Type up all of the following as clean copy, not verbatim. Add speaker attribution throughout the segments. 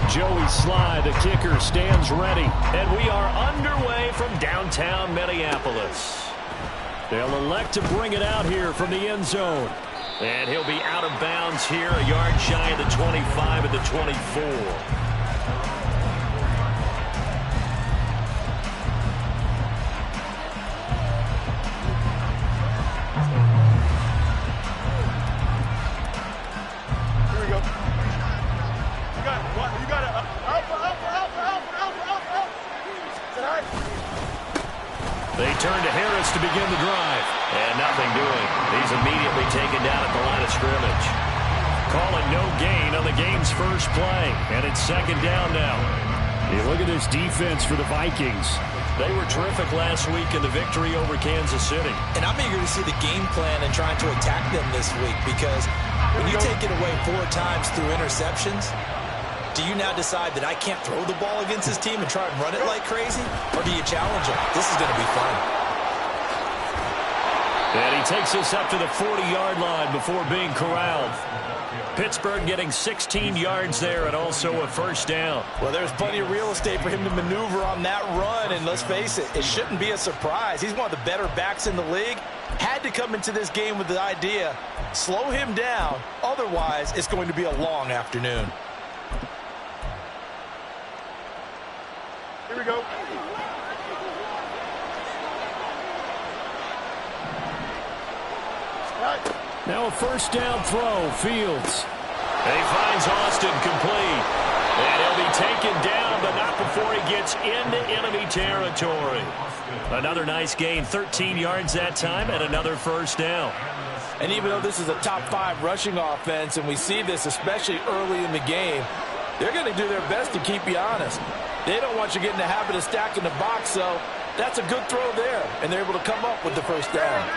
Speaker 1: Joey Sly, the kicker, stands ready. And we are underway from downtown Minneapolis. They'll elect to bring it out here from the end zone. And he'll be out of bounds here, a yard shy of the 25 at the 24. They turn to Harris to begin the drive. And nothing doing. He's immediately taken down at the line of scrimmage. Calling no gain on the game's first play. And it's second down now. You look at this defense for the Vikings. They were terrific last week in the victory over Kansas City.
Speaker 2: And I'm eager to see the game plan and trying to attack them this week, because when you take it away 4 times through interceptions, do you now decide that I can't throw the ball against this team and try and run it like crazy? Or do you challenge them? This is going to be fun.
Speaker 1: And he takes us up to the 40-yard line before being corralled. Pittsburgh getting 16 yards there and also a first down.
Speaker 2: Well, there's plenty of real estate for him to maneuver on that run, and let's face it, it shouldn't be a surprise. He's one of the better backs in the league. Had to come into this game with the idea, slow him down, otherwise it's going to be a long afternoon.
Speaker 3: Here we go.
Speaker 1: Now a first down throw, Fields. And he finds Austin complete. And he'll be taken down, but not before he gets into enemy territory. Another nice gain, 13 yards that time, and another first down.
Speaker 2: And even though this is a top 5 rushing offense, and we see this especially early in the game, they're going to do their best to keep you honest. They don't want you getting the habit of stacking the box, so that's a good throw there, and they're able to come up with the first down.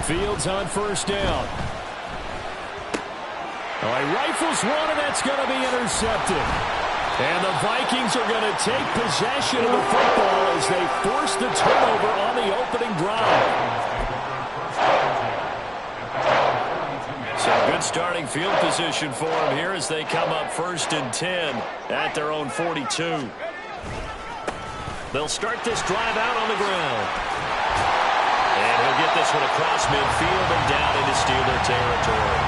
Speaker 1: Fields on first down. Oh, he rifles one, and that's going to be intercepted. And the Vikings are going to take possession of the football as they force the turnover on the opening drive. So good starting field position for them here as they come up 1st and 10 at their own 42. They'll start this drive out on the ground. And he'll get this one across midfield and down into Steeler territory.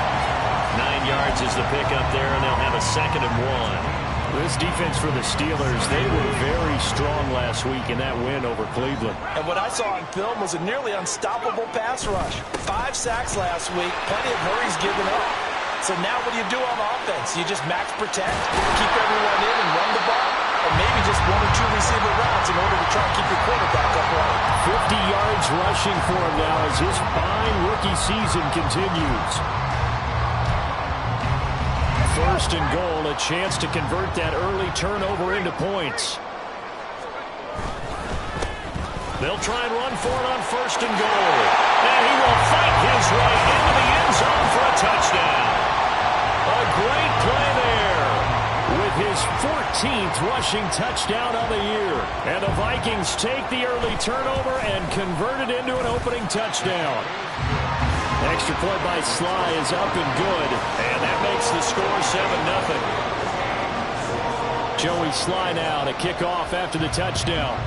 Speaker 1: 9 yards is the pickup there, and they'll have a 2nd and 1. This defense for the Steelers, they were very strong last week in that win over Cleveland.
Speaker 2: And what I saw on film was a nearly unstoppable pass rush. 5 sacks last week, plenty of hurries given up. So now what do you do on offense? You just max protect, keep everyone in and run the ball, or maybe just 1 or 2 receiver routes in order to try and keep your quarterback upright.
Speaker 1: 50 yards rushing for him now as his fine rookie season continues. 1st and goal, a chance to convert that early turnover into points. They'll try and run for it on 1st and goal. And he will fight his way into the end zone for a touchdown. A great play there with his 14th rushing touchdown of the year. And the Vikings take the early turnover and convert it into an opening touchdown. Extra point by Sly is up and good, and that makes the score 7-0. Joey Sly now to kick off after the touchdown.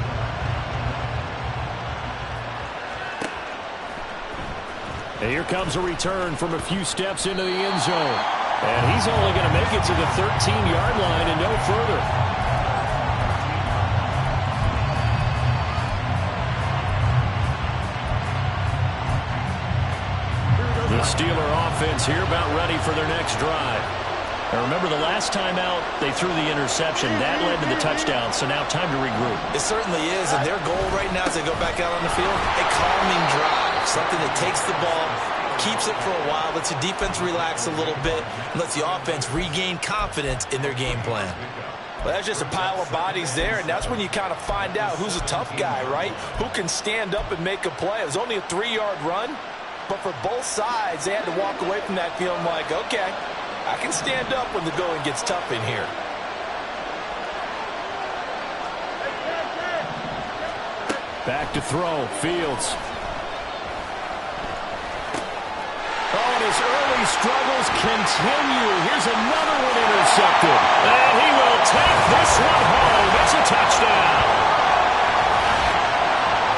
Speaker 1: And here comes a return from a few steps into the end zone. And he's only going to make it to the 13-yard line and no further. The Steeler offense here about ready for their next drive. Now remember, the last time out, they threw the interception. That led to the touchdown, so now time to regroup.
Speaker 2: It certainly is, and their goal right now as they go back out on the field, a calming drive, something that takes the ball, keeps it for a while, lets the defense relax a little bit, and lets the offense regain confidence in their game plan. Well, that's just a pile of bodies there, and that's when you kind of find out who's a tough guy, right? Who can stand up and make a play. It was only a 3-yard run. But for both sides, they had to walk away from that feeling like, okay, I can stand up when the going gets tough in here.
Speaker 1: Back to throw, Fields. Oh, and his early struggles continue. Here's another one intercepted. And he will take this one home. It's a touchdown.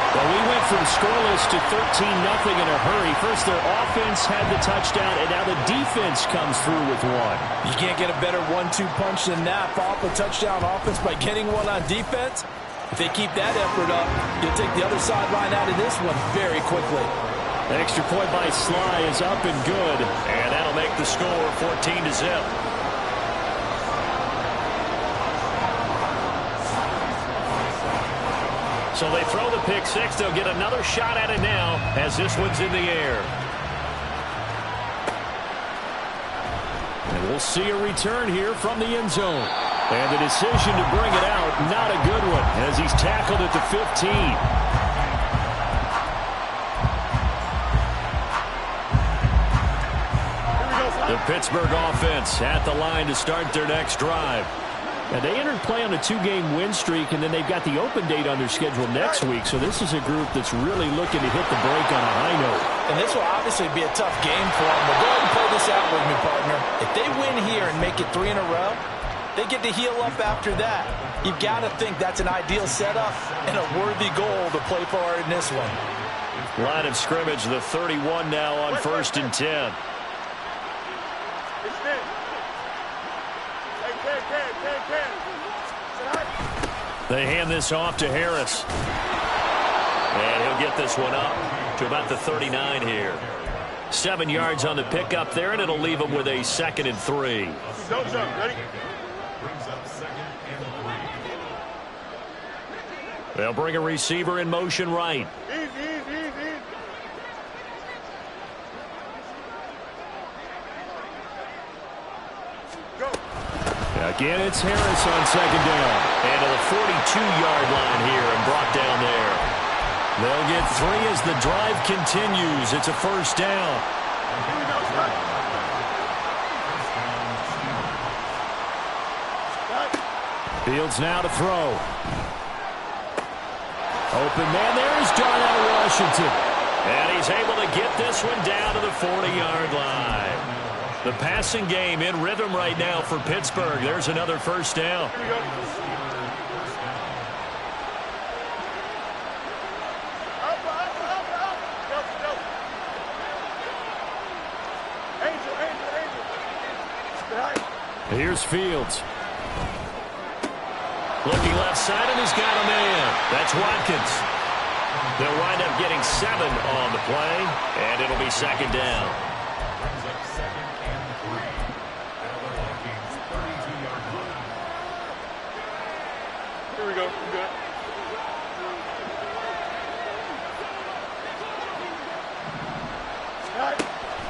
Speaker 1: Well, we went from scoreless to 13-0 in a hurry. First, their offense had the touchdown, and now the defense comes through with one.
Speaker 2: You can't get a better 1-2 punch than that. Follow up a touchdown offense by getting one on defense. If they keep that effort up, you'll take the other sideline out of this one very quickly.
Speaker 1: The extra point by Sly is up and good, and that'll make the score 14-0. So they throw the pick six. They'll get another shot at it now as this one's in the air. And we'll see a return here from the end zone. And the decision to bring it out, not a good one, as he's tackled at the 15. The Pittsburgh offense at the line to start their next drive. Now, they entered play on a 2-game win streak, and then they've got the open date on their schedule next week. So this is a group that's really looking to hit the break on a high note.
Speaker 2: And this will obviously be a tough game for them. But go ahead and play this out with me, partner. If they win here and make it 3 in a row, they get to heal up after that. You've got to think that's an ideal setup and a worthy goal to play for in this one.
Speaker 1: Line of scrimmage, the 31 now on 1st and 10. They hand this off to Harris. And he'll get this one up to about the 39 here. 7 yards on the pickup there, and it'll leave him with a 2nd and 3.
Speaker 3: Ready?
Speaker 1: They'll bring a receiver in motion right.
Speaker 3: Easy. Go.
Speaker 1: Again, it's Harris on 2nd down. And to the 42-yard line here and brought down there. They'll get 3 as the drive continues. It's a 1st down. Fields now to throw. Open man there is Darnell Washington. And he's able to get this one down to the 40-yard line. The passing game in rhythm right now for Pittsburgh. There's another 1st down.
Speaker 3: Here we go.
Speaker 1: Here's Fields. Looking left side, and he's got a man. That's Watkins. They'll wind up getting 7 on the play, and it'll be 2nd down.
Speaker 3: Here we go. We're good.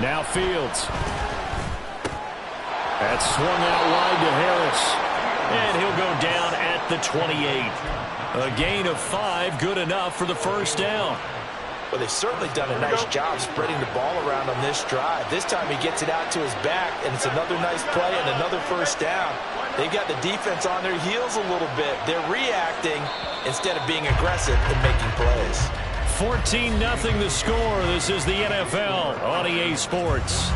Speaker 1: Now Fields. That's swung out wide to Harris. And he'll go down at the 28. A gain of 5, good enough for the 1st down.
Speaker 2: Well, they've certainly done a nice job spreading the ball around on this drive. This time he gets it out to his back, and it's another nice play and another 1st down. They've got the defense on their heels a little bit. They're reacting instead of being aggressive and making plays.
Speaker 1: 14-0 the score. This is the NFL on EA Sports.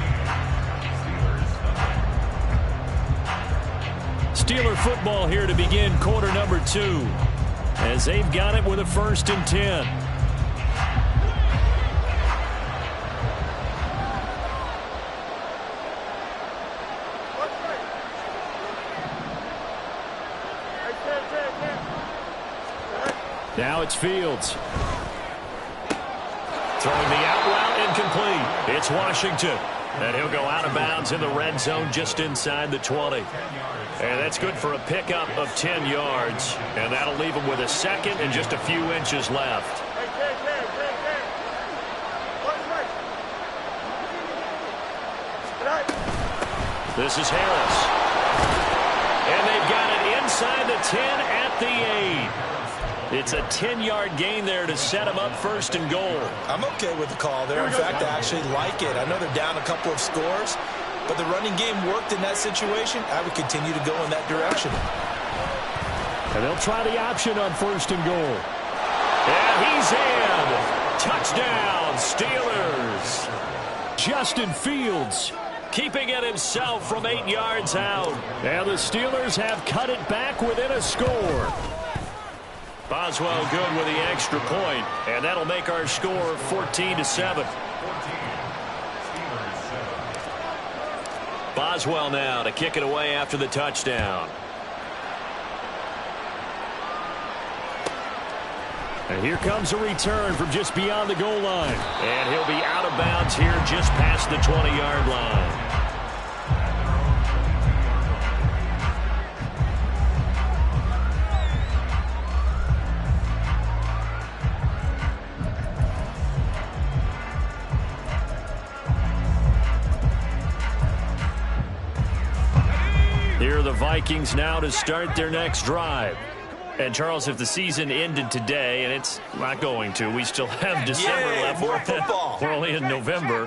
Speaker 1: Steeler football here to begin quarter number 2. As they've got it with a 1st and 10. Now it's Fields. Throwing the out route incomplete. It's Washington. And he'll go out of bounds in the red zone just inside the 20. And that's good for a pickup of 10 yards. And that'll leave him with a 2nd and just a few inches left. This is Harris. And they've got it inside the 10 at the 8. It's a 10-yard gain there to set him up 1st and goal.
Speaker 2: I'm okay with the call there. In fact, I actually like it. I know they're down a couple of scores, but the running game worked in that situation. I would continue to go in that direction.
Speaker 1: And they'll try the option on 1st and goal. And he's in. Touchdown, Steelers. Justin Fields, keeping it himself from 8 yards out. And the Steelers have cut it back within a score. Boswell good with the extra point, and that'll make our score 14-7. Boswell now to kick it away after the touchdown. And here comes a return from just beyond the goal line. And he'll be out of bounds here just past the 20-yard line. Here are the Vikings now to start their next drive. And, Charles, if the season ended today, and it's not going to, we still have December left.
Speaker 2: More football.
Speaker 1: We're only in November.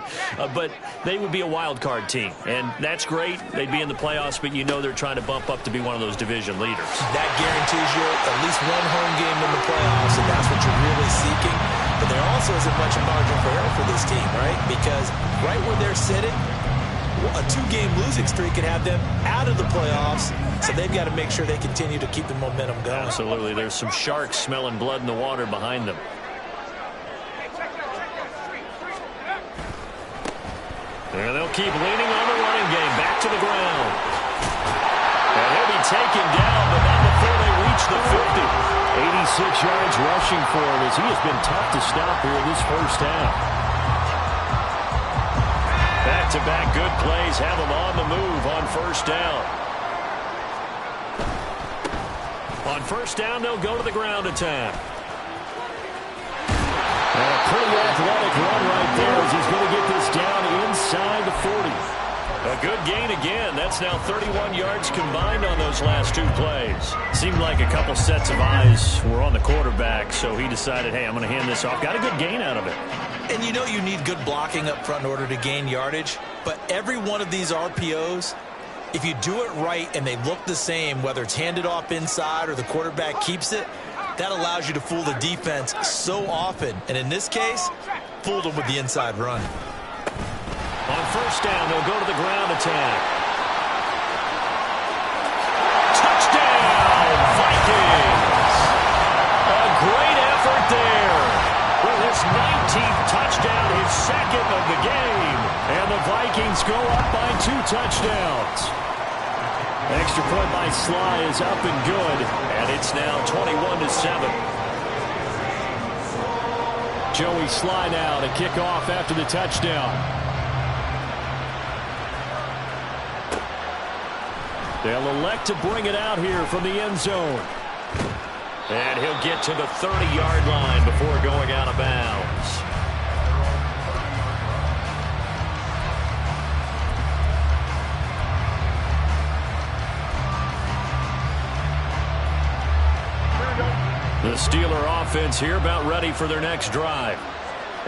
Speaker 1: But they would be a wild card team. And that's great. They'd be in the playoffs, but you know they're trying to bump up to be one of those division leaders.
Speaker 2: That guarantees you at least one home game in the playoffs, and that's what you're really seeking. But there also isn't much margin for error for this team, right? Because right where they're sitting, a 2-game losing streak could have them out of the playoffs, so they've got to make sure they continue to keep the momentum going.
Speaker 1: Absolutely. There's some sharks smelling blood in the water behind them. And they'll keep leaning on the running game. Back to the ground. And he'll be taken down, but not before they reach the 50. 86 yards rushing for him as he has been tough to stop here in this first half. Back-to-back good plays have them on the move on first down. On first down, they'll go to the ground attack. And a pretty athletic run right there as he's going to get this down inside the 40. A good gain again. That's now 31 yards combined on those last 2 plays. Seemed like a couple sets of eyes were on the quarterback, so he decided, hey, I'm going to hand this off. Got a good gain out of it.
Speaker 2: And you know you need good blocking up front in order to gain yardage, but every one of these RPOs, if you do it right and they look the same, whether it's handed off inside or the quarterback keeps it, that allows you to fool the defense so often. And in this case, fooled them with the inside run.
Speaker 1: On first down, they'll go to the ground attack. Touchdown, Vikings! A great effort there. With his 19th touchdown, his second of the game. And the Vikings go up by 2 touchdowns. Extra point by Sly is up and good. And it's now 21-7. Joey Sly now to kick off after the touchdown. They'll elect to bring it out here from the end zone. And he'll get to the 30-yard line before going out of bounds. The Steeler offense here about ready for their next drive.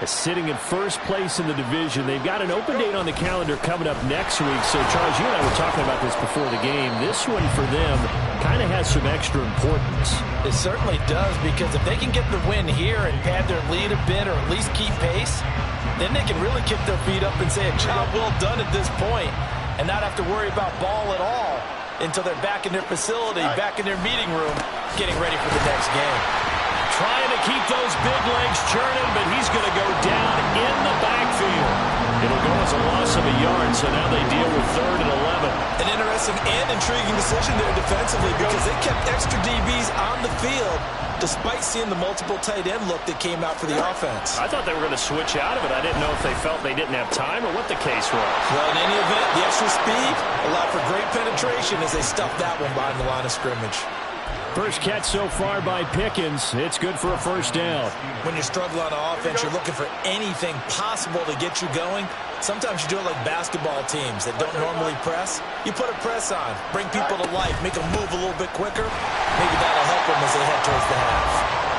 Speaker 1: Sitting in first place in the division. They've got an open date on the calendar coming up next week. So, Charles, you and I were talking about this before the game. This one for them kind of has some extra importance.
Speaker 2: It certainly does, because if they can get the win here and pad their lead a bit or at least keep pace, then they can really kick their feet up and say a job well done at this point and not have to worry about ball at all until they're back in their facility, back in their meeting room, getting ready for the next game.
Speaker 1: Trying to keep those big legs churning, but he's going to go down in the backfield. It'll go as a loss of a yard, so now they deal with 3rd and 11.
Speaker 2: An interesting and intriguing decision there defensively, because they kept extra DBs on the field despite seeing the multiple tight end look that came out for the offense.
Speaker 1: I thought they were going to switch out of it. I didn't know if they felt they didn't have time or what the case was.
Speaker 2: Well, in any event, the extra speed allowed for great penetration as they stuffed that one behind the line of scrimmage.
Speaker 1: First catch so far by Pickens. It's good for a first down.
Speaker 2: When you struggle on offense, you're looking for anything possible to get you going. Sometimes you do it like basketball teams that don't normally press. You put a press on, bring people to life, make them move a little bit quicker. Maybe that'll help them as they head towards the half.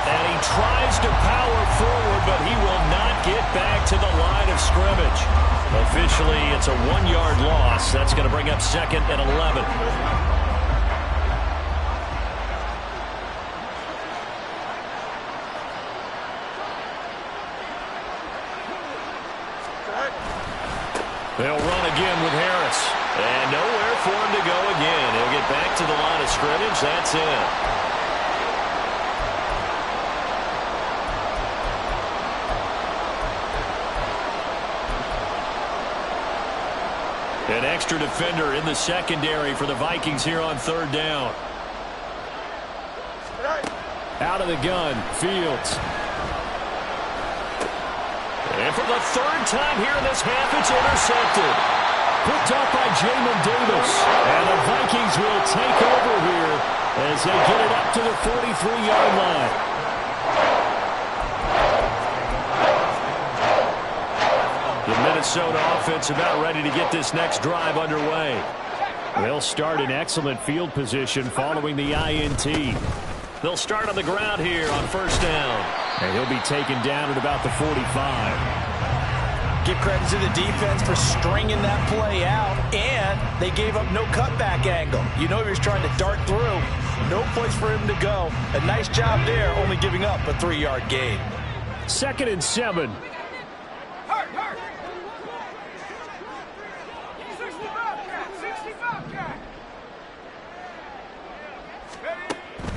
Speaker 1: And he tries to power forward, but he will not get back to the line of scrimmage. Officially, it's a 1-yard loss. That's going to bring up 2nd and 11. They'll run again with Harris. And nowhere for him to go again. He'll get back to the line of scrimmage. That's it. An extra defender in the secondary for the Vikings here on third down. Out of the gun, Fields. And for the third time here in this half, it's intercepted. Picked up by Jamin Davis. And the Vikings will take over here as they get it up to the 43-yard line. The Minnesota offense about ready to get this next drive underway. They'll start in excellent field position following the INT. They'll start on the ground here on first down. And he'll be taken down at about the 45.
Speaker 2: Give credit to the defense for stringing that play out, and they gave up no cutback angle. You know he was trying to dart through. No place for him to go. A nice job there, only giving up a 3-yard gain.
Speaker 1: 2nd and 7.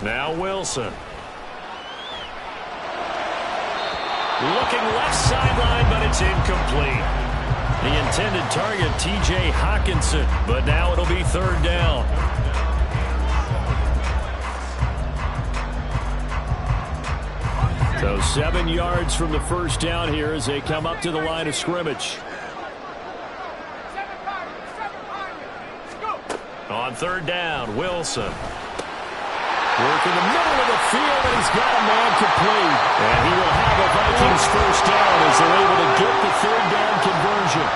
Speaker 1: Now Wilson. Looking left sideline, but it's incomplete. The intended target, T.J. Hockenson, but now it'll be third down. So 7 yards from the first down here as they come up to the line of scrimmage. On third down, Wilson. Work in the middle of the field, and he's got a man complete. And he will have a Vikings first down as they're able to get the third down conversion.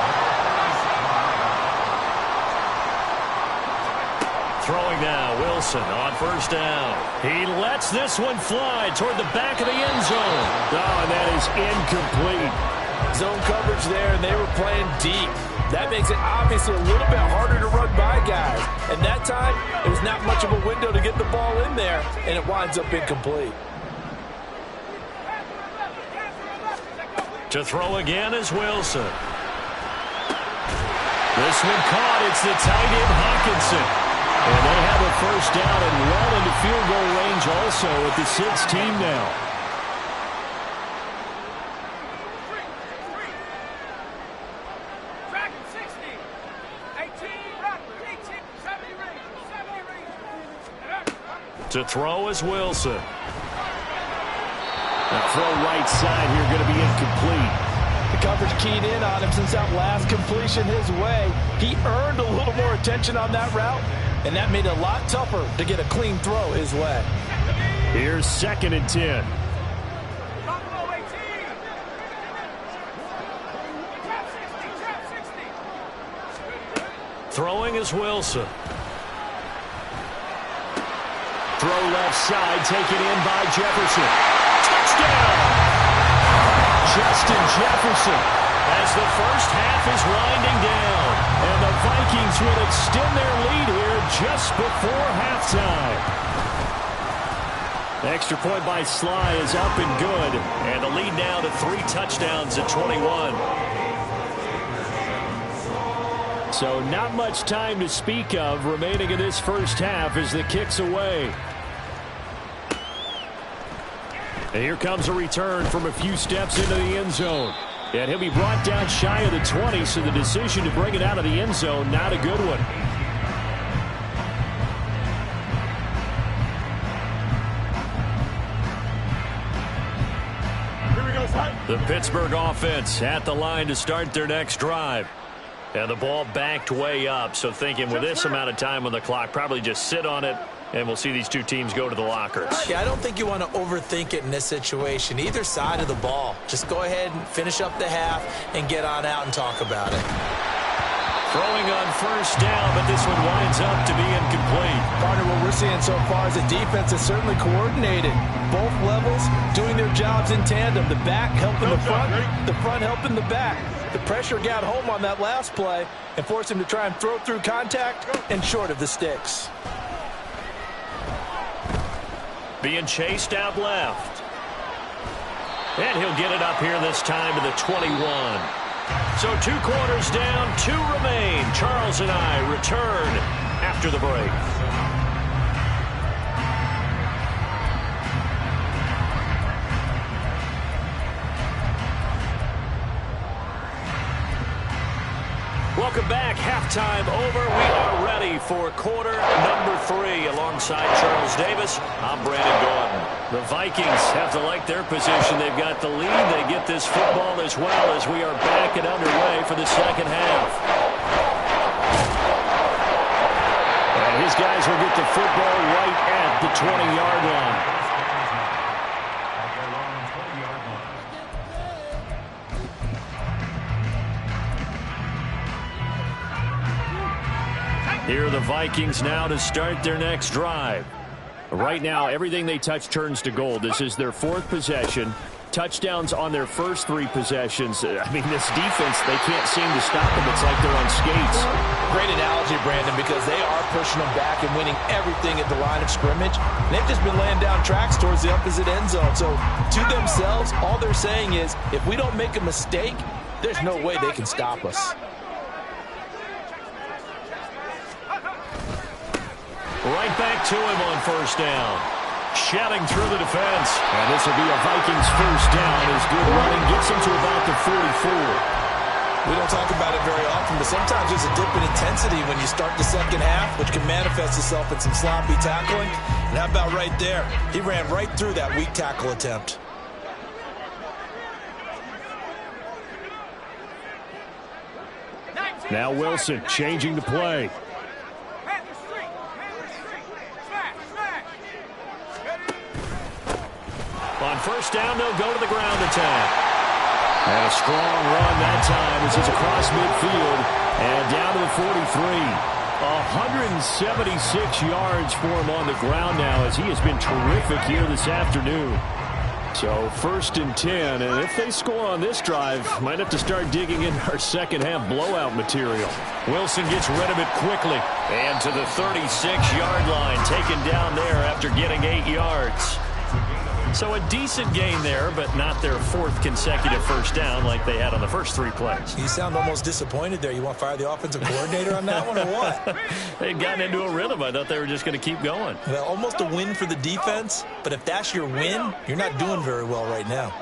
Speaker 1: Throwing now, Wilson on first down. He lets this one fly toward the back of the end zone. Oh, and that is incomplete.
Speaker 2: Zone coverage there, and they were playing deep. That makes it obviously a little bit harder to run by guys. And that time, it was not much of a window to get the ball in there, and it winds up incomplete.
Speaker 1: To throw again is Wilson. This one caught. It's the tight end Hockenson. And they have a first down and well into field goal range also with the 6th team now. To throw is Wilson. The throw right side here going to be incomplete.
Speaker 2: The coverage keyed in on him since that last completion his way. He earned a little more attention on that route, and that made it a lot tougher to get a clean throw his way.
Speaker 1: Here's 2nd and 10. Throwing is Wilson. Throw left side, taken in by Jefferson. Touchdown! Justin Jefferson as the first half is winding down. And the Vikings will extend their lead here just before halftime. The extra point by Sly is up and good. And the lead now to 3 touchdowns at 21. So not much time to speak of remaining in this first half as the kick's away. And here comes a return from a few steps into the end zone. And he'll be brought down shy of the 20, so the decision to bring it out of the end zone, not a good one.
Speaker 3: Here we go, Ty.
Speaker 1: The Pittsburgh offense at the line to start their next drive. And the ball backed way up, so thinking with this amount of time on the clock, probably just sit on it, and we'll see these two teams go to the lockers.
Speaker 2: Yeah, I don't think you want to overthink it in this situation. Either side of the ball. Just go ahead and finish up the half and get on out and talk about it.
Speaker 1: Throwing on first down, but this one winds up to be incomplete.
Speaker 2: Partner, what we're seeing so far is the defense is certainly coordinated. Both levels doing their jobs in tandem. The back helping the front helping the back. The pressure got home on that last play and forced him to try and throw through contact and short of the sticks.
Speaker 1: Being chased out left. And he'll get it up here this time to the 21. So 2 quarters down, 2 remain. Charles and I return after the break. Welcome back. Halftime over. We are ready for quarter number 3. Alongside Charles Davis, I'm Brandon Gordon. The Vikings have to like their position. They've got the lead. They get this football as well as we are back and underway for the second half. And his guys will get the football right at the 20-yard line. Here are the Vikings now to start their next drive. Right now, everything they touch turns to gold. This is their 4th possession. Touchdowns on their first 3 possessions. I mean, this defense, they can't seem to stop them. It's like they're on skates.
Speaker 2: Great analogy, Brandon, because they are pushing them back and winning everything at the line of scrimmage. And they've just been laying down tracks towards the opposite end zone. So to themselves, all they're saying is, if we don't make a mistake, there's no way they can stop us.
Speaker 1: Right back to him on first down. Shouting through the defense. And this will be a Vikings first down as good running gets him to about the 44.
Speaker 2: We don't talk about it very often, but sometimes there's a dip in intensity when you start the second half, which can manifest itself in some sloppy tackling. And how about right there? He ran right through that weak tackle attempt.
Speaker 1: Now Wilson changing the play. On first down, they'll go to the ground attack. And a strong run that time as he's across midfield and down to the 43. 176 yards for him on the ground now as he has been terrific here this afternoon. So first and 10, and if they score on this drive, might have to start digging in our second half blowout material. Wilson gets rid of it quickly and to the 36-yard line, taken down there after getting 8 yards. So a decent gain there, but not their 4th consecutive first down like they had on the first 3 plays.
Speaker 2: You sound almost disappointed there. You want to fire the offensive coordinator on that one or what?
Speaker 1: They'd gotten into a rhythm. I thought they were just going to keep going.
Speaker 2: Well, almost a win for the defense, but if that's your win, you're not doing very well right now.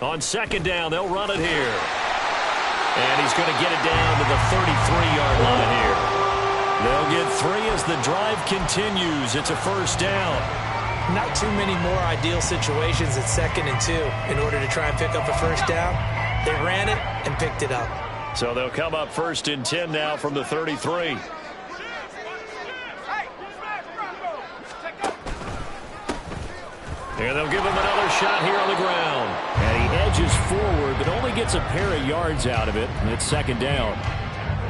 Speaker 1: On second down, they'll run it here. And he's going to get it down to the 33-yard line here. They'll get 3 as the drive continues. It's a first down.
Speaker 2: Not too many more ideal situations at 2nd and 2 in order to try and pick up a first down. They ran it and picked it up.
Speaker 1: So they'll come up first and 10 now from the 33. And they'll give him another shot here on the ground. And he edges forward, but only gets a pair of yards out of it. And it's second down.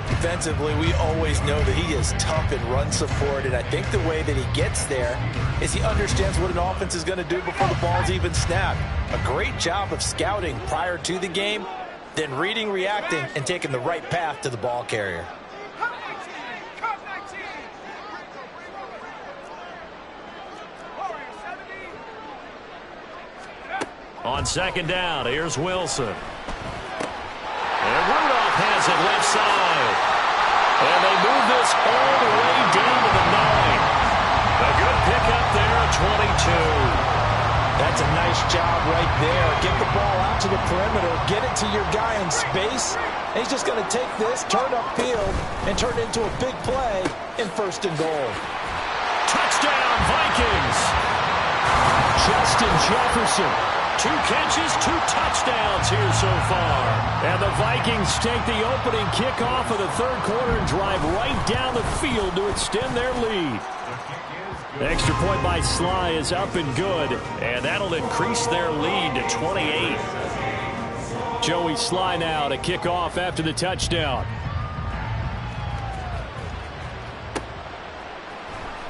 Speaker 2: Defensively, we always know that he is tough in run support, and I think the way that he gets there is he understands what an offense is going to do before the ball's even snapped. A great job of scouting prior to the game, then reading, reacting, and taking the right path to the ball carrier.
Speaker 1: On second down, here's Wilson. And Rudolph has it left side. And they move this all the way down to the 9. A good pickup there at 22.
Speaker 2: That's a nice job right there. Get the ball out to the perimeter. Get it to your guy in space. And he's just going to take this, turn upfield, and turn it into a big play in 1st and goal.
Speaker 1: Touchdown, Vikings. Justin Jefferson. 2 catches, 2 touchdowns here so far. And the Vikings take the opening kickoff of the 3rd quarter and drive right down the field to extend their lead. Extra point by Sly is up and good, and that'll increase their lead to 28. Joey Sly now to kick off after the touchdown.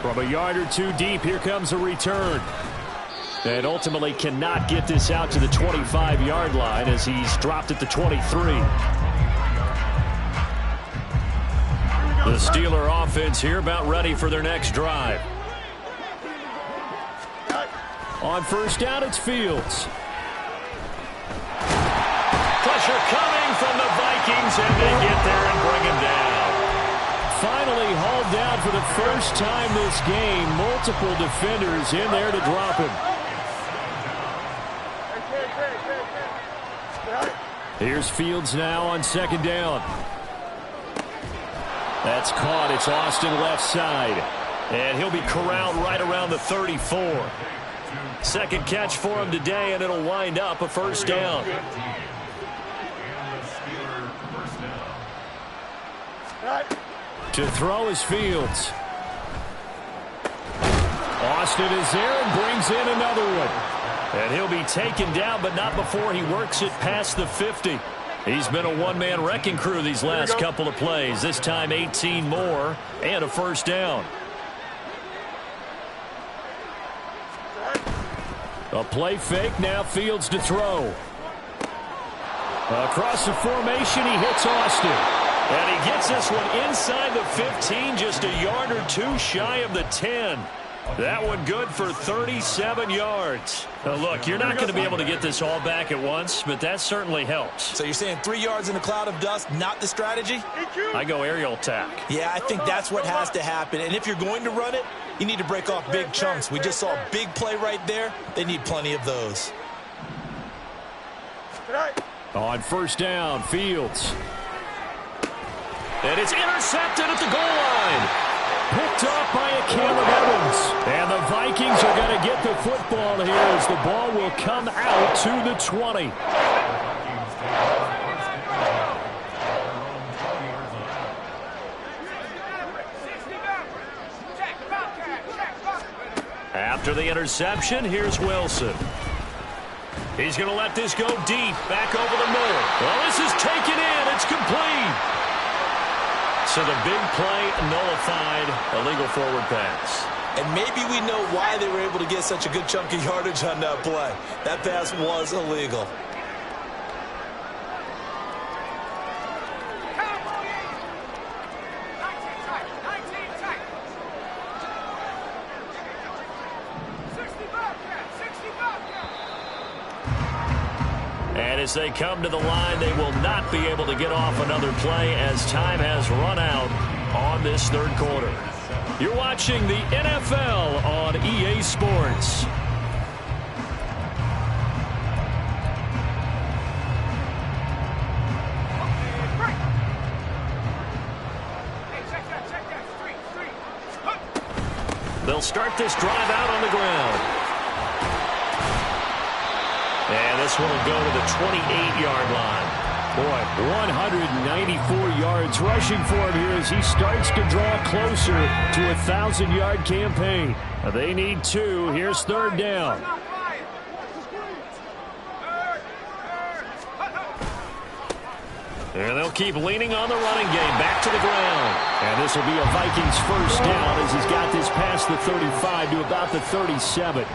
Speaker 1: From a yard or 2 deep, here comes a return. And ultimately cannot get this out to the 25-yard line as he's dropped at the 23. The Steeler offense here about ready for their next drive. On first down, it's Fields. pressure coming from the Vikings, and they get there and bring him down. Finally hauled down for the first time this game. Multiple defenders in there to drop him. Here's Fields now on second down. That's caught. It's Austin left side. And he'll be corralled right around the 34. Second catch for him today, and it'll wind up a first down. To throw is Fields. Austin is there and brings in another one. And he'll be taken down, but not before he works it past the 50. He's been a one-man wrecking crew these last couple of plays. This time 18 more and a first down. A play fake, now Fields to throw. Across the formation, he hits Austin. And he gets this one inside the 15, just a yard or two shy of the 10. That one good for 37 yards. Now look, you're not going to be able to get this all back at once, but that certainly helps.
Speaker 2: So you're saying 3 yards in a cloud of dust, not the strategy?
Speaker 1: I go aerial attack.
Speaker 2: Yeah, I think that's what has to happen. And if you're going to run it, you need to break off big chunks. We just saw a big play right there. They need plenty of those.
Speaker 1: On first down, Fields. And it's intercepted at the goal line. Picked off by a Caleb Evans. And the Vikings are going to get the football here as the ball will come out to the 20. After the interception, here's Wilson. He's going to let this go deep, back over the middle. Well, this is taken in. It's complete. So the big play nullified, illegal forward pass.
Speaker 2: And maybe we know why they were able to get such a good chunk of yardage on that play. That pass was illegal.
Speaker 1: And as they come to the line, they will not be able to get off another play as time has run out on this third quarter. You're watching the NFL on EA Sports. They'll start this drive out on the ground. And this one will go to the 28-yard line. Boy, 194 yards rushing for him here as he starts to draw closer to a 1,000-yard campaign. They need 2. Here's third down. And they'll keep leaning on the running game. Back to the ground. And this will be a Vikings first down as he's got this past the 35 to about the 37.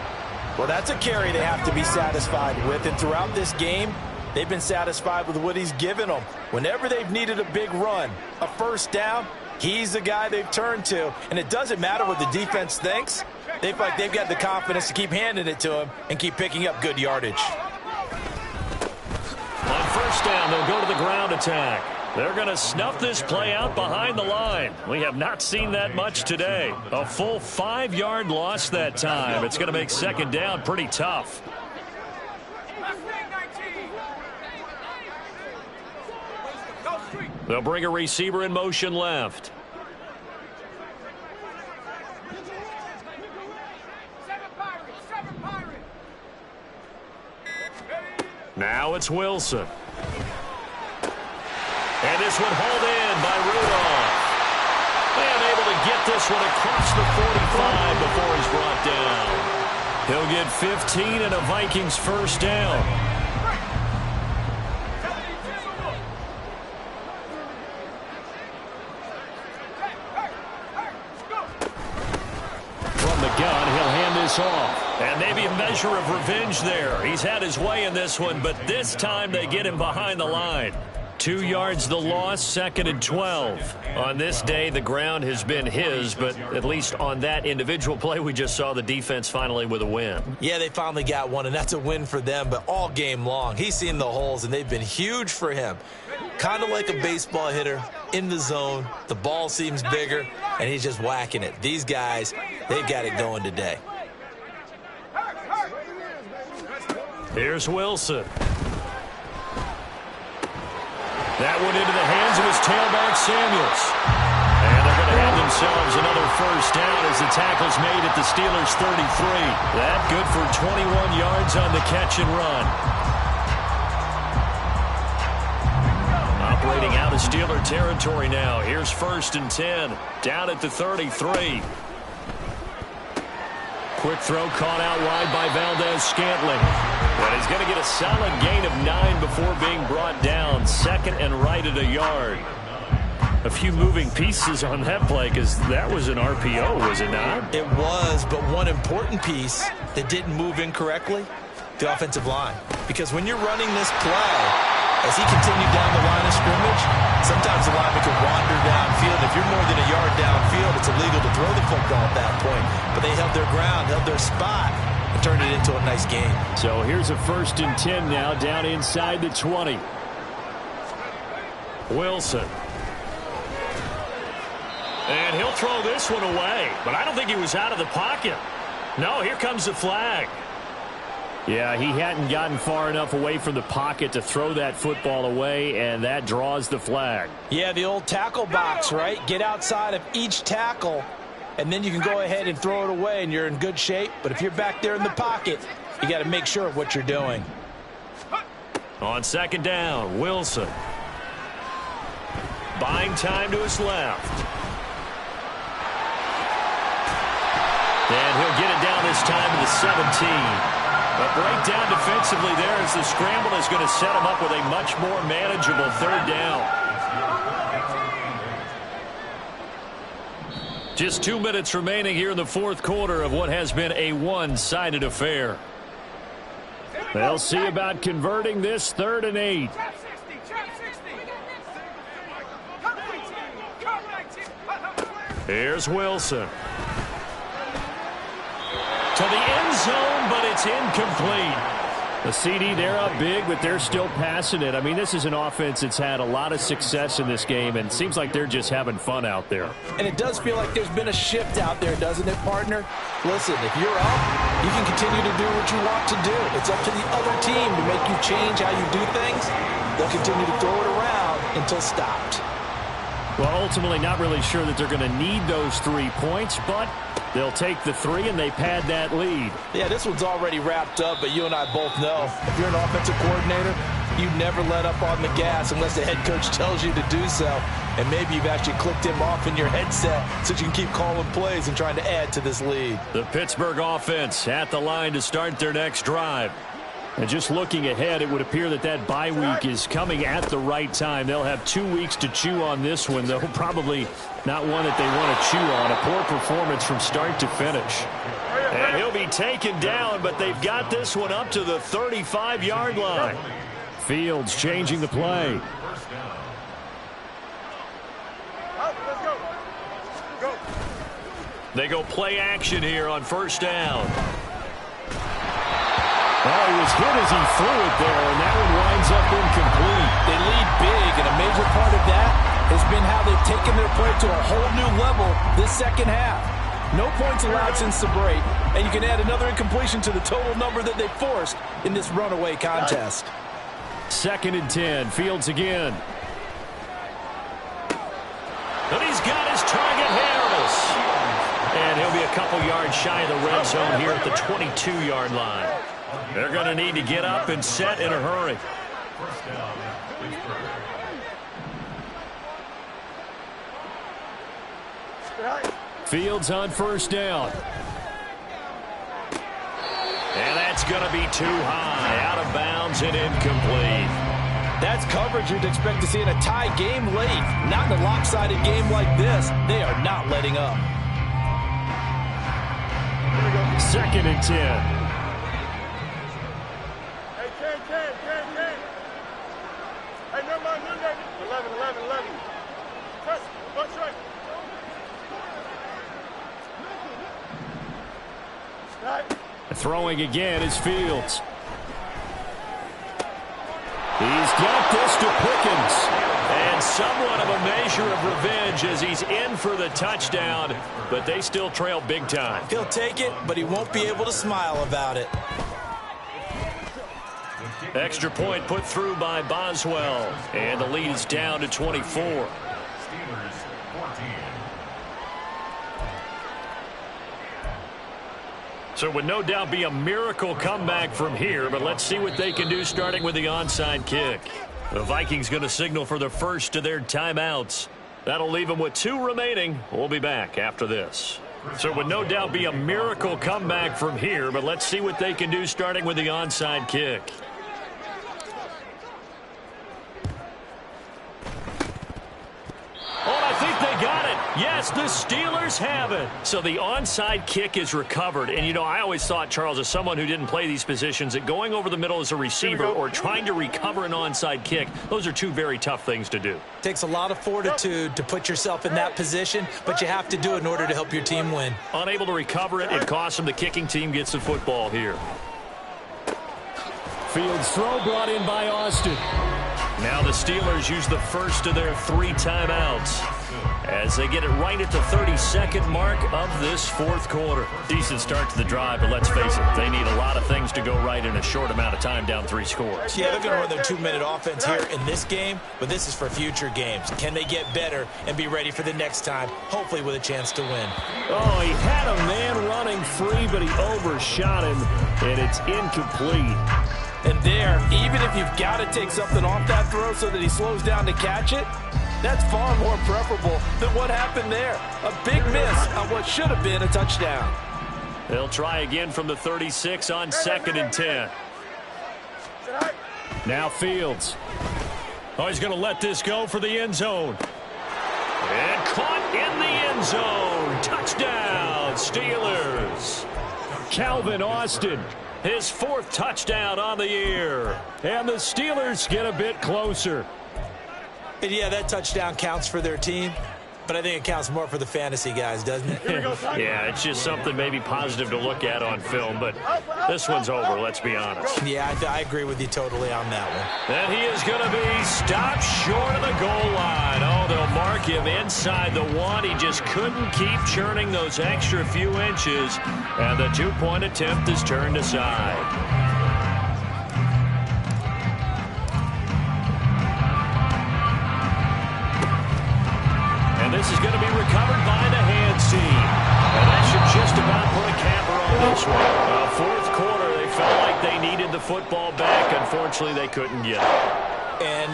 Speaker 2: Well, that's a carry they have to be satisfied with. And throughout this game, they've been satisfied with what he's given them. Whenever they've needed a big run, a first down, he's the guy they've turned to. And it doesn't matter what the defense thinks. They feel like they've got the confidence to keep handing it to him and keep picking up good yardage.
Speaker 1: On first down, they'll go to the ground attack. They're going to snuff this play out behind the line. We have not seen that much today. A full 5-yard loss that time. It's going to make second down pretty tough. They'll bring a receiver in motion left. Now it's Wilson. And this one hauled in by Rudolph. And able to get this one across the 45 before he's brought down. He'll get 15 and a Vikings first down. From the gun, he'll hand this off. And maybe a measure of revenge there. He's had his way in this one, but this time they get him behind the line. 2 yards the loss, 2nd and 12. On this day, the ground has been his, but at least on that individual play, we just saw the defense finally with a win.
Speaker 2: Yeah, they finally got one, and that's a win for them, but all game long, he's seen the holes, and they've been huge for him. Kind of like a baseball hitter in the zone. The ball seems bigger, and he's just whacking it. These guys, they've got it going today.
Speaker 1: Here's Wilson. That one into the hands of his tailback, Samuels. And they're going to have themselves another first down as the tackle's made at the Steelers' 33. That good for 21 yards on the catch and run. Operating out of Steeler territory now. Here's 1st and 10. Down at the 33. Quick throw caught out wide by Valdez-Scantling. But he's going to get a solid gain of 9 before being brought down. 2nd and right at a yard. A few moving pieces on that play because that was an RPO, was it not?
Speaker 2: It was, but one important piece that didn't move incorrectly, the offensive line. Because when you're running this play, as he continued down the line of scrimmage, sometimes the lineman can wander downfield. If you're more than a yard downfield, it's illegal to throw the football at that point. But they held their ground, held their spot, and turned it into a nice game.
Speaker 1: So here's a 1st and 10 now, down inside the 20. Wilson. And he'll throw this one away. But I don't think he was out of the pocket. No, here comes the flag. Yeah, he hadn't gotten far enough away from the pocket to throw that football away, and that draws the flag.
Speaker 4: Yeah, the old tackle box, right? Get outside of each tackle, and then you can go ahead and throw it away, and you're in good shape. But if you're back there in the pocket, you got to make sure of what you're doing.
Speaker 1: On 2nd down, Wilson. Buying time to his left. And he'll get it down this time to the 17. A breakdown defensively there as the scramble is going to set him up with a much more manageable 3rd down. Just 2 minutes remaining here in the 4th quarter of what has been a one-sided affair. They'll see about converting this 3rd and 8. Here's Wilson. To the end zone, but it's incomplete. The CD, they're up big, but they're still passing it. I mean, this is an offense that's had a lot of success in this game, and it seems like they're just having fun out there.
Speaker 4: And it does feel like there's been a shift out there, doesn't it, partner? Listen, if you're up, you can continue to do what you want to do. It's up to the other team to make you change how you do things. They'll continue to throw it around until stopped.
Speaker 1: Well, ultimately, not really sure that they're going to need those 3 points, but they'll take the 3 and they pad that lead.
Speaker 4: Yeah, this one's already wrapped up, but you and I both know if you're an offensive coordinator, you never let up on the gas unless the head coach tells you to do so. And maybe you've actually clicked him off in your headset so you can keep calling plays and trying to add to this lead.
Speaker 1: The Pittsburgh offense at the line to start their next drive. And just looking ahead, it would appear that that bye week is coming at the right time. They'll have 2 weeks to chew on this one, though probably not one that they want to chew on. A poor performance from start to finish. And he'll be taken down, but they've got this one up to the 35-yard line. Fields changing the play. They go play action here on 1st down. Oh, he was hit as he threw it there, and that one winds up incomplete.
Speaker 4: They lead big, and a major part of that has been how they've taken their play to a whole new level this 2nd half. No points allowed since the break, and you can add another incompletion to the total number that they forced in this runaway contest.
Speaker 1: 2nd and 10, Fields again. And he's got his target, Harris. And he'll be a couple yards shy of the red zone here at the 22-yard line. They're going to need to get up and set in a hurry. Fields on 1st down. And that's going to be too high, out of bounds and incomplete.
Speaker 4: That's coverage you'd expect to see in a tie game late. Not in a lopsided game like this. They are not letting up.
Speaker 1: 2nd and 10.
Speaker 3: Hey, Ken. Hey, never mind.
Speaker 1: Throwing again is Fields. He's got this to Pickens. And somewhat of a measure of revenge as he's in for the touchdown, but they still trail big time.
Speaker 2: He'll take it, but he won't be able to smile about it.
Speaker 1: Extra point put through by Boswell, and the lead is down to 24. So it would no doubt be a miracle comeback from here, but let's see what they can do starting with the onside kick. The Vikings going to signal for the first of their timeouts. That'll leave them with 2 remaining. We'll be back after this. So it would no doubt be a miracle comeback from here, but let's see what they can do starting with the onside kick. Oh, I think they got it. Yes, the Steelers have it. So the onside kick is recovered. And, you know, I always thought, Charles, as someone who didn't play these positions, that going over the middle as a receiver or trying to recover an onside kick, those are 2 very tough things to do.
Speaker 2: Takes a lot of fortitude to put yourself in that position, but you have to do it in order to help your team win.
Speaker 1: Unable to recover it, it costs them. The kicking team gets the football here. Fields throw brought in by Austin. Now the Steelers use the first of their 3 timeouts as they get it right at the 32nd mark of this 4th quarter. Decent start to the drive, but let's face it, they need a lot of things to go right in a short amount of time down 3 scores.
Speaker 2: Yeah, they're going to run their 2-minute offense here in this game, but this is for future games. Can they get better and be ready for the next time, hopefully with a chance to win?
Speaker 1: Oh, he had a man running free, but he overshot him, and it's incomplete.
Speaker 4: And there, even if you've got to take something off that throw so that he slows down to catch it, that's far more preferable than what happened there. A big miss on what should have been a touchdown.
Speaker 1: They'll try again from the 36 on 2nd and 10. Now Fields. Oh, he's going to let this go for the end zone. And caught in the end zone. Touchdown, Steelers. Calvin Austin. His 4th touchdown on the year. And the Steelers get a bit closer.
Speaker 2: And yeah, that touchdown counts for their team, but I think it counts more for the fantasy guys, doesn't it?
Speaker 1: Yeah, it's just something maybe positive to look at on film, but this one's over, let's be honest.
Speaker 2: Yeah, I agree with you totally on that one.
Speaker 1: And he is going to be stopped short of the goal line. Oh, they'll mark him inside the 1. He just couldn't keep churning those extra few inches, and the 2-point attempt is turned aside. And this is going to be recovered by the hands team. And that should just about put a capper on this one. 4th quarter, they felt like they needed the football back. Unfortunately, they couldn't get it.
Speaker 2: And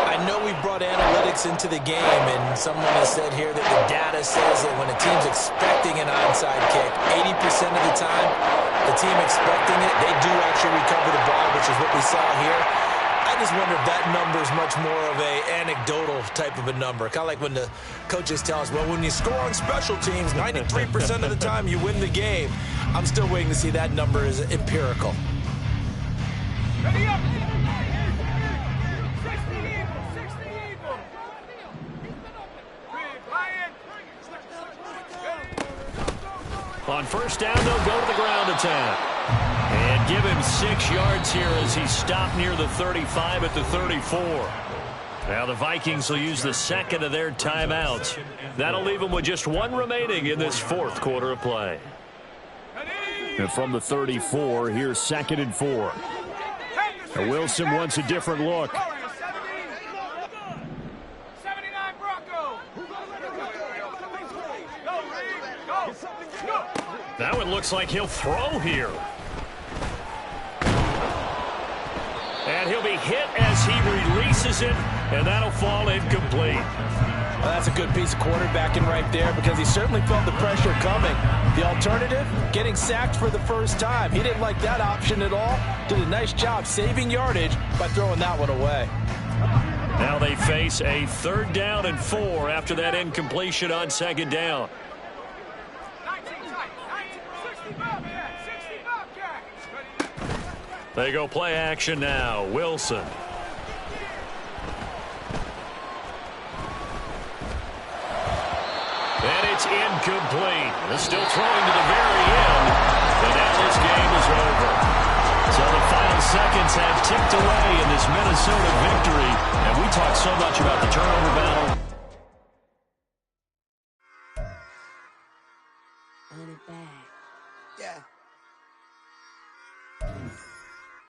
Speaker 2: I know we brought analytics into the game, and someone has said here that the data says that when a team's expecting an onside kick, 80% of the time, the team expecting it, they do actually recover the ball, which is what we saw here. I just wonder if that number is much more of a anecdotal type of a number. Kind of like when the coaches tell us, well, when you score on special teams, 93% of the time you win the game. I'm still waiting to see that number is empirical.
Speaker 3: Ready up.
Speaker 1: On first down, they'll go to the ground attack. And give him 6 yards here as he's stopped near the 35 at the 34. Now the Vikings will use the 2nd of their timeouts. That'll leave them with just 1 remaining in this 4th quarter of play. And from the 34, here's 2nd and 4. Now Wilson wants a different look. Now it looks like he'll throw here. And he'll be hit as he releases it, and that'll fall incomplete.
Speaker 4: Well, that's a good piece of quarterbacking right there because he certainly felt the pressure coming. The alternative, getting sacked for the first time. He didn't like that option at all. Did a nice job saving yardage by throwing that one away.
Speaker 1: Now they face a 3rd down and 4 after that incompletion on 2nd down. They go play action now. Wilson. And it's incomplete. They're still throwing to the very end. And now this game is over. So the final seconds have ticked away in this Minnesota victory. And we talked so much about the turnover battle.
Speaker 5: Run it back. Yeah.